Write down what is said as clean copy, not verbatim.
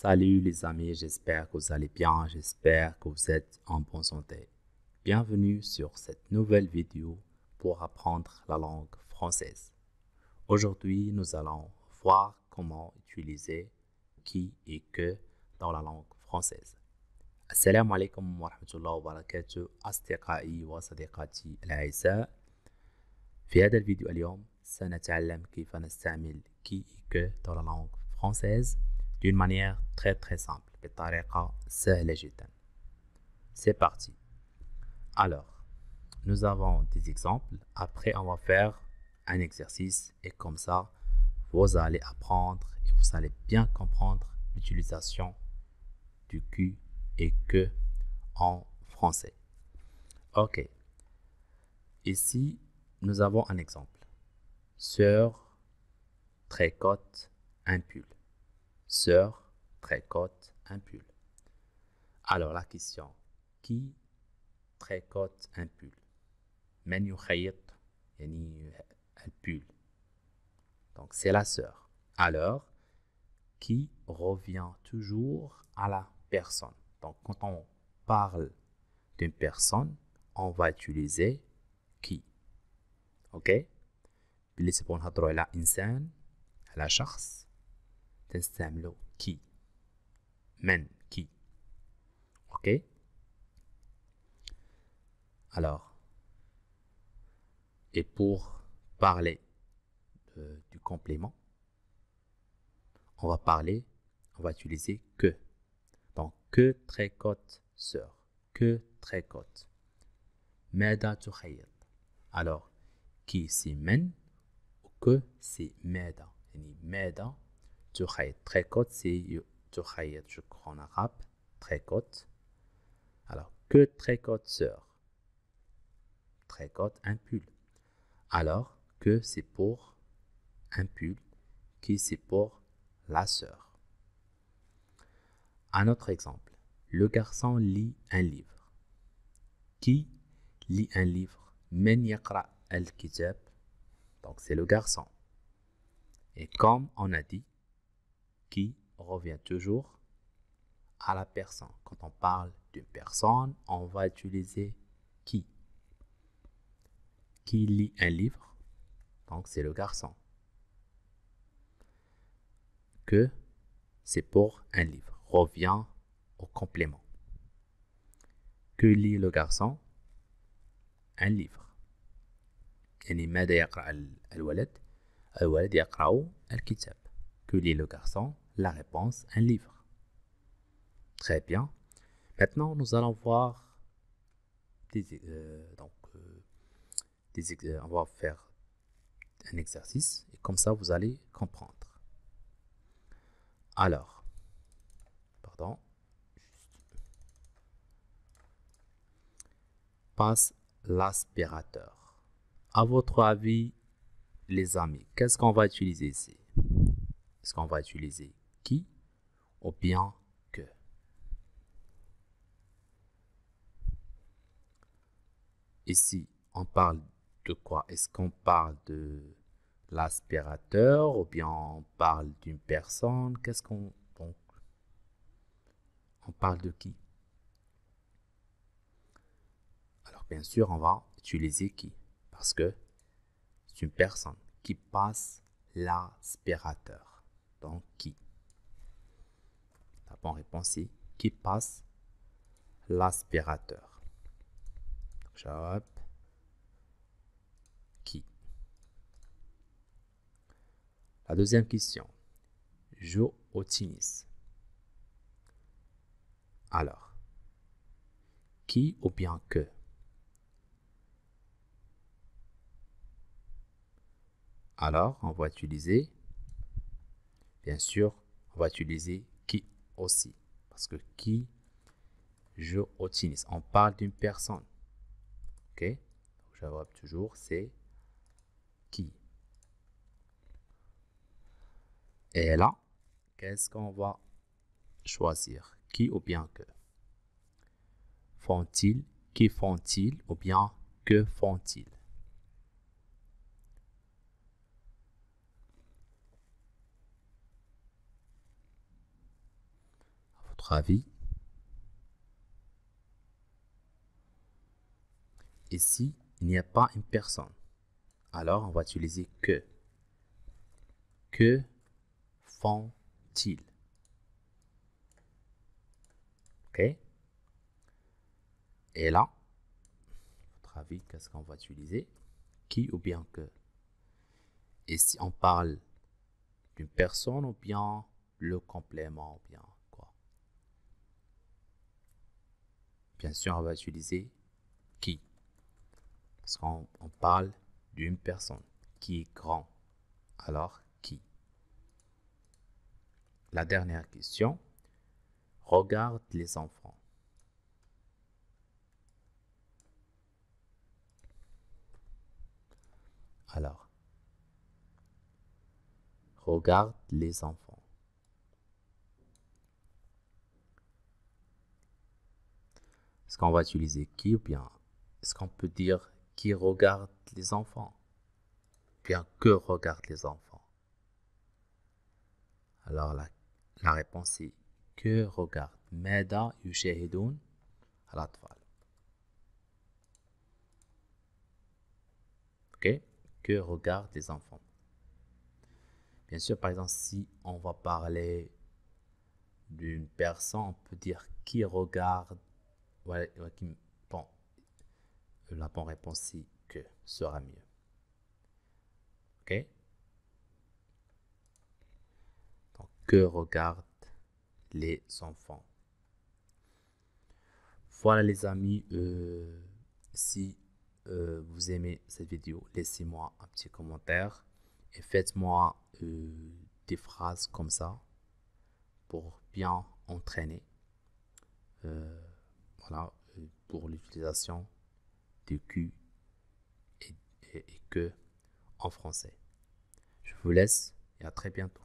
Salut les amis, j'espère que vous allez bien, j'espère que vous êtes en bonne santé. Bienvenue sur cette nouvelle vidéo pour apprendre la langue française. Aujourd'hui, nous allons voir comment utiliser qui et que dans la langue française. Assalamu alaikum wa rahmatullahi wa barakatuh أصدقائي وصديقاتي الأعزاء. في هذا الفيديو اليوم سنتعلم كيف نستعمل qui et que dans la langue française d'une manière très simple, بطريقة سهلة جدا. C'est parti. Alors, nous avons des exemples. Après, on va faire un exercice et comme ça, vous allez apprendre et vous allez bien comprendre l'utilisation du qui et que en français. Ok. Ici, nous avons un exemple. Sœur tricote un pull. Sœur tricote un pull. Alors la question, qui tricote un pull? من يخيط يعني الpull. Donc c'est la sœur. Alors, qui revient toujours à la personne. Donc quand on parle d'une personne, on va utiliser qui. Ok? بالنسبة نهضروا على إنسان على شخص تستعملوا qui. من qui. Ok? Alors, et pour parler du complément, on va utiliser que. Donc, que tricote sœur. Que tricote. ماذا تخيط. Alors, qui c'est men ou que c'est ماذا. يعني ماذا تخيط. Tricote c'est تخيط je crois en arabe. Tricote. Alors, que tricote sœur. Tricote un pull. Alors, que c'est pour un pull. Qui c'est pour la sœur. Un autre exemple. Le garçon lit un livre. Qui lit un livre. من يقرأ الكتاب. Donc c'est le garçon. Et comme on a dit, qui revient toujours à la personne. Quand on parle d'une personne, on va utiliser qui. Qui lit un livre. Donc c'est le garçon. Que c'est pour un livre. Revient au complément. Que lit le garçon? Un livre. يعني ماذا يقرأ الولد؟ الولد يقرأ الكتاب. Que lit le garçon? La réponse, un livre. Très bien. Maintenant, nous allons voir on va faire un exercice et comme ça, vous allez comprendre. Alors, passe l'aspirateur. À votre avis, les amis, qu'est-ce qu'on va utiliser ici? Est-ce qu'on va utiliser qui ou bien que? Ici, on parle de quoi? Est-ce qu'on parle de l'aspirateur ou bien on parle d'une personne? Donc, on parle de qui? Alors, bien sûr, on va utiliser qui? Parce que c'est une personne qui passe l'aspirateur. Donc, qui? La bonne réponse est qui passe l'aspirateur. Job. Qui? La deuxième question. Joue au tennis. Alors, qui ou bien que? Alors, on va utiliser, bien sûr, on va utiliser qui aussi. Parce que qui joue au tennis. On parle d'une personne. Ok? Donc, j'adapte toujours, c'est qui. Et là, qu'est-ce qu'on va choisir? Qui ou bien que? Font-ils? Qui font-ils? Ou bien que font-ils? votre avis. Ici, il n'y a pas une personne. Alors, on va utiliser que. Que font-ils? OK? Et là, votre avis, qu'est-ce qu'on va utiliser? Qui ou bien que? Et si on parle d'une personne ou bien le complément ou bien quoi? Bien sûr, on va utiliser qui. Parce qu'on parle d'une personne qui est grand. Alors, qui? La dernière question. Regarde les enfants. Alors, regarde les enfants. Est-ce qu'on va utiliser qui ou bien est-ce qu'on peut dire qui regarde les enfants? Bien que regardent les enfants? Alors la réponse est que regarde. ماذا يشاهدون الأطفال. Ok? Que regardent les enfants? Bien sûr, par exemple, si on va parler d'une personne, on peut dire qui regarde. Ouais, bon, la bonne réponse est que sera mieux. Ok? Donc, que regardent les enfants? Voilà les amis, si vous aimez cette vidéo, laissez-moi un petit commentaire et faites-moi des phrases comme ça pour bien entraîner voilà, pour l'utilisation de Q et que en français. Je vous laisse et à très bientôt.